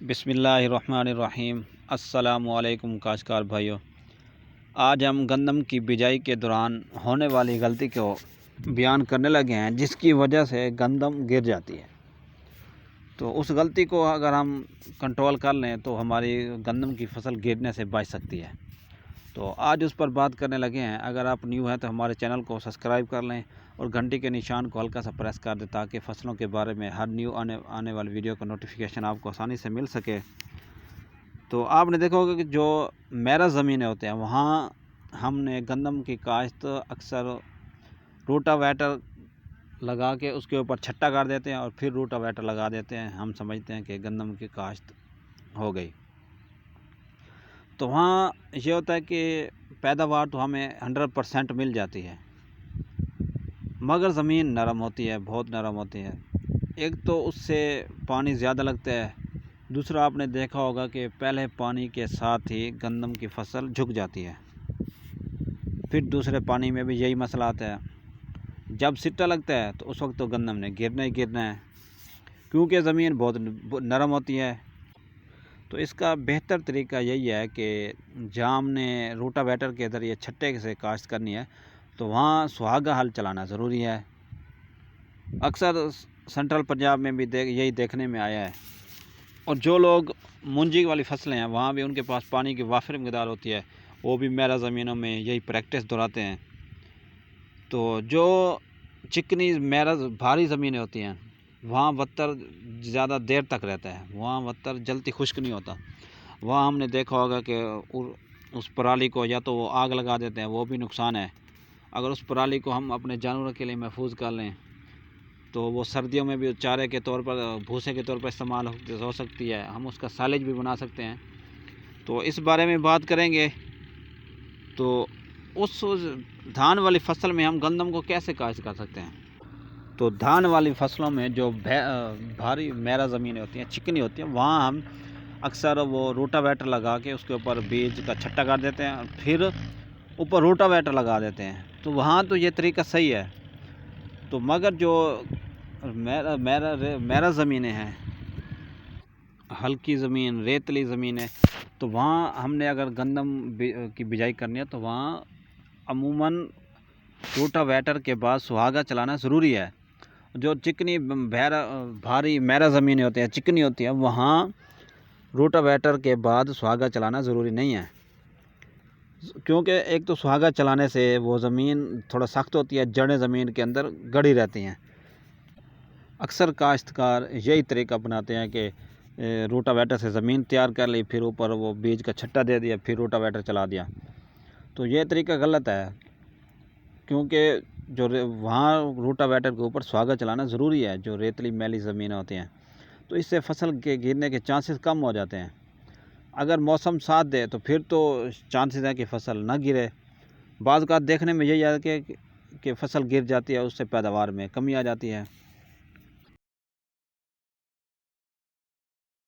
بسم اللہ الرحمن الرحیم۔ السلام علیکم کاشتکار بھائیوں، آج ہم گندم کی بجائی کے دوران ہونے والی غلطی کو بیان کرنے لگے ہیں جس کی وجہ سے گندم گر جاتی ہے۔ تو اس غلطی کو اگر ہم کنٹرول کر لیں تو ہماری گندم کی فصل گرنے سے بچ سکتی ہے۔ تو آج اس پر بات کرنے لگے ہیں۔ اگر آپ نیو ہیں تو ہمارے چینل کو سبسکرائب کر لیں اور گھنٹی کے نشان کو ہلکا سا پریس کر دیں تاکہ فصلوں کے بارے میں ہر نیو آنے والی ویڈیو کا نوٹیفیکیشن آپ کو آسانی سے مل سکے۔ تو آپ نے دیکھا ہوگا کہ جو میرا زمینیں ہوتے ہیں وہاں ہم نے گندم کی کاشت اکثر روٹا ویٹر لگا کے اس کے اوپر چھٹا کر دیتے ہیں اور پھر روٹا ویٹر لگا دیتے ہیں۔ ہم سمجھتے ہیں کہ گندم کی کاشت ہو گئی۔ تو وہاں یہ ہوتا ہے کہ پیداوار تو ہمیں 100% مل جاتی ہے، مگر زمین نرم ہوتی ہے، بہت نرم ہوتی ہے۔ ایک تو اس سے پانی زیادہ لگتا ہے، دوسرا آپ نے دیکھا ہوگا کہ پہلے پانی کے ساتھ ہی گندم کی فصل جھک جاتی ہے، پھر دوسرے پانی میں بھی یہی مسئلہ آتا ہے۔ جب سٹا لگتا ہے تو اس وقت تو گندم نے گرنا ہی گرنا ہے کیونکہ زمین بہت نرم ہوتی ہے۔ تو اس کا بہتر طریقہ یہی ہے کہ جہاں ہم نے روٹا ویٹر کے ذریعے چھٹے سے کاشت کرنی ہے تو وہاں سہاگا ہل چلانا ضروری ہے۔ اکثر سینٹرل پنجاب میں بھی یہی دیکھنے میں آیا ہے، اور جو لوگ مونجی والی فصلیں ہیں وہاں بھی ان کے پاس پانی کی وافر مقدار ہوتی ہے، وہ بھی میرا زمینوں میں یہی پریکٹس دہراتے ہیں۔ تو جو چکنی میرا بھاری زمینیں ہوتی ہیں وہاں وتر زیادہ دیر تک رہتا ہے، وہاں وتر جلدی خشک نہیں ہوتا۔ وہاں ہم نے دیکھا ہوگا کہ اس پرالی کو یا تو وہ آگ لگا دیتے ہیں، وہ بھی نقصان ہے۔ اگر اس پرالی کو ہم اپنے جانوروں کے لیے محفوظ کر لیں تو وہ سردیوں میں بھی چارے کے طور پر، بھوسے کے طور پر استعمال ہو سکتی ہے، ہم اس کا سائلیج بھی بنا سکتے ہیں۔ تو اس بارے میں بات کریں گے۔ تو اس دھان والی فصل میں ہم گندم کو کیسے کاشت کر سکتے ہیں؟ تو دھان والی فصلوں میں جو بھاری میرا زمینیں ہوتی ہیں، چکنی ہوتی ہیں، وہاں ہم اکثر وہ روٹا ویٹر لگا کے اس کے اوپر بیج کا چھٹا کر دیتے ہیں اور پھر اوپر روٹا ویٹر لگا دیتے ہیں۔ تو وہاں تو یہ طریقہ صحیح ہے۔ تو مگر جو میرا زمینیں ہیں، ہلکی زمین، ریتلی زمینیں، تو وہاں ہم نے اگر گندم کی بجائی کرنی ہے تو وہاں عموماً روٹا ویٹر کے بعد سہاگا چلانا ضروری ہے۔ جو چکنی بھاری میرا زمینیں ہوتی ہیں، چکنی ہوتی ہیں، وہاں روٹا ویٹر کے بعد سہاگا چلانا ضروری نہیں ہے، کیونکہ ایک تو سہاگا چلانے سے وہ زمین تھوڑا سخت ہوتی ہے، جڑیں زمین کے اندر گڑی رہتی ہیں۔ اکثر کاشتکار یہی طریقہ اپناتے ہیں کہ روٹا ویٹر سے زمین تیار کر لی، پھر اوپر وہ بیج کا چھٹا دے دیا، پھر روٹا ویٹر چلا دیا۔ تو یہ طریقہ غلط ہے، کیونکہ جو وہاں روٹا ویٹر کے اوپر سہاگا چلانا ضروری ہے، جو ریتلی میلی زمینیں ہوتی ہیں، تو اس سے فصل کے گرنے کے چانسز کم ہو جاتے ہیں۔ اگر موسم ساتھ دے تو پھر تو چانسز ہے کہ فصل نہ گرے۔ بعض اوقات دیکھنے میں یہی ہے کہ فصل گر جاتی ہے، اس سے پیداوار میں کمی آ جاتی ہے۔